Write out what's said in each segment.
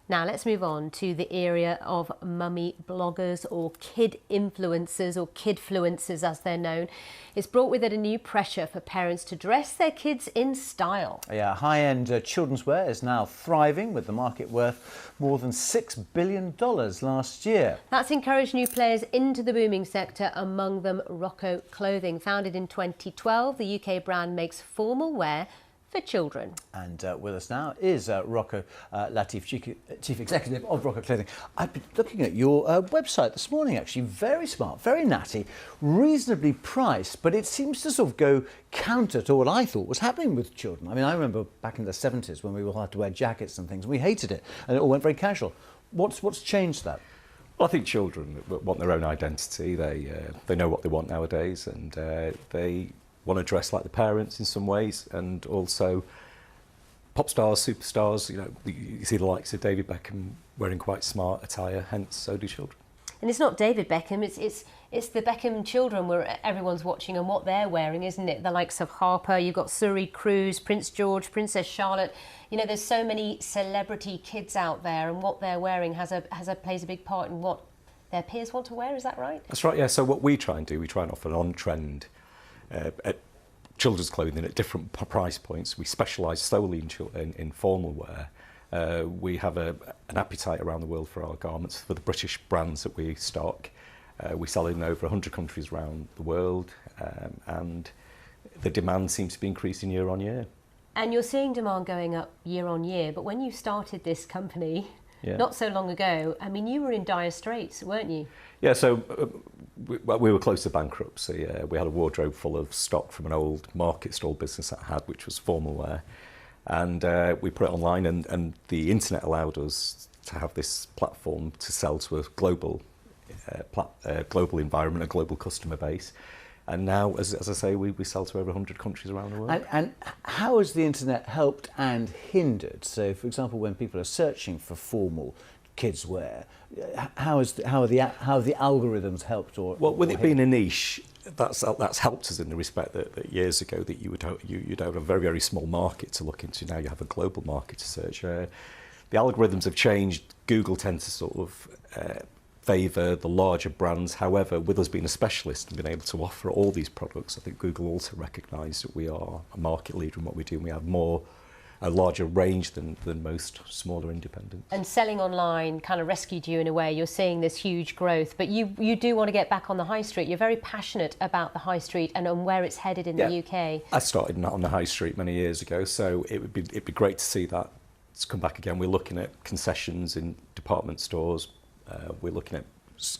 Now let's move on to the area of mummy bloggers or kid influencers or kidfluencers as they're known. It's brought with it a new pressure for parents to dress their kids in style. Yeah, high-end children's wear is now thriving with the market worth more than $6 billion last year. That's encouraged new players into the booming sector, among them Roco Clothing. Founded in 2012, the UK brand makes formal wear for children. And with us now is Roco Latif, Chief Executive of Roco Clothing. I've been looking at your website this morning, actually. Very smart, very natty, reasonably priced, but it seems to sort of go counter to what I thought was happening with children. I mean, I remember back in the 70s when we all had to wear jackets and things, and we hated it, and it all went very casual. What's changed that? Well, I think children want their own identity. They know what they want nowadays, and they want to dress like the parents in some ways, and also pop stars, superstars. You know, you see the likes of David Beckham wearing quite smart attire. Hence, so do children. And it's not David Beckham; it's the Beckham children where everyone's watching and what they're wearing, isn't it? The likes of Harper, you've got Suri Cruise, Prince George, Princess Charlotte. You know, there's so many celebrity kids out there, and what they're wearing plays a big part in what their peers want to wear. Is that right? That's right. Yeah. So what we try and do, we try and offer an on-trend at children's clothing at different price points. We specialise solely in formal wear. We have an appetite around the world for our garments, for the British brands that we stock. We sell in over 100 countries around the world, and the demand seems to be increasing year on year. And you're seeing demand going up year on year, but when you started this company not so long ago, I mean, you were in dire straits, weren't you? Yeah, so we were close to bankruptcy. We had a wardrobe full of stock from an old market stall business that I had, which was formal wear. And we put it online, and the internet allowed us to have this platform to sell to a global environment, a global customer base. And now, as I say, we sell to over 100 countries around the world. And how has the internet helped and hindered? So, for example, when people are searching for formal kids wear, how have the algorithms helped? Well, with it being a niche, that's helped us in the respect that years ago that you'd have a very, very small market to look into. Now you have a global market to search. The algorithms have changed. Google tends to sort of favour the larger brands. However, with us being a specialist and being able to offer all these products, I think Google also recognised that we are a market leader in what we do, and we have a larger range than most smaller independents. And selling online kind of rescued you in a way. You're seeing this huge growth, but you do want to get back on the high street. You're very passionate about the high street and on where it's headed in the UK. I started on the high street many years ago, so it'd be great to see that to come back again. We're looking at concessions in department stores. We're looking at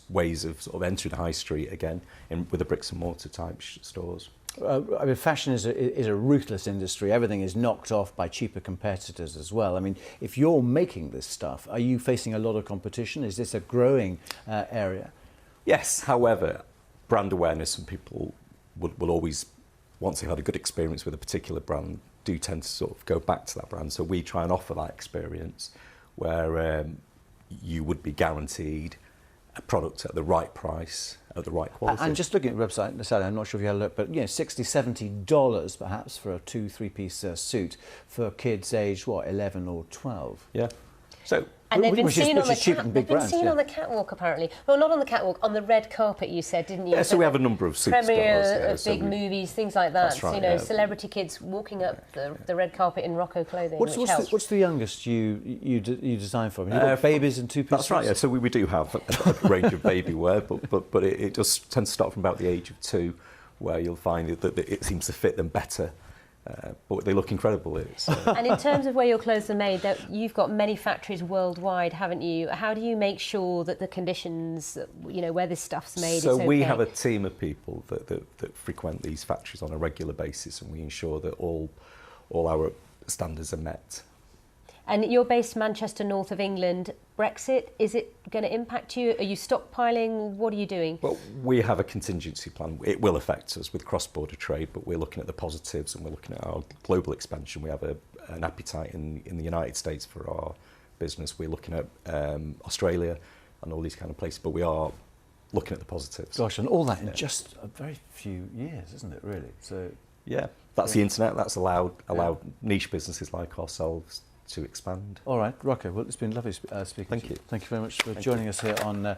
ways of sort of entering the high street again with the bricks and mortar type stores. I mean, fashion is a ruthless industry. Everything is knocked off by cheaper competitors as well. I mean, if you're making this stuff, are you facing a lot of competition? Is this a growing area? Yes, however, brand awareness, and people will always, once they've had a good experience with a particular brand, do tend to sort of go back to that brand. So we try and offer that experience where you would be guaranteed a product at the right price, at the right quality. And just looking at your website, Sally, I'm not sure if you had a look, but $60, $70 perhaps for a 2-3-piece suit for kids aged, 11 or 12? Yeah. So, and they've been seen on the catwalk, apparently. Well, not on the catwalk, on the red carpet, you said, didn't you? Yeah, so we have a number of superstars. Premiere of big movies, things like that. That's right, you know, celebrity kids walking up the red carpet in Roco Clothing, which helps. What's the youngest you design for? You've got babies and 2-piece That's right, yeah. So we do have a range of baby wear, but it does tend to start from about the age of 2, where you'll find that it seems to fit them better. But they look incredible. And in terms of where your clothes are made, you've got many factories worldwide, haven't you? How do you make sure that the conditions, you know, where this stuff's made is okay? So we have a team of people that frequent these factories on a regular basis, and we ensure that all our standards are met. And you're based Manchester, north of England. Brexit, is it going to impact you? Are you stockpiling? What are you doing? Well, we have a contingency plan. It will affect us with cross-border trade, but we're looking at the positives and we're looking at our global expansion. We have an appetite in the United States for our business. We're looking at Australia and all these kind of places, but we are looking at the positives. Gosh, and all that in just a very few years, isn't it, really? So yeah, that's the internet. That's allowed niche businesses like ourselves to expand. All right, Roco. Well, it's been lovely speaking Thank to you. Thank you very much for Thank joining us here on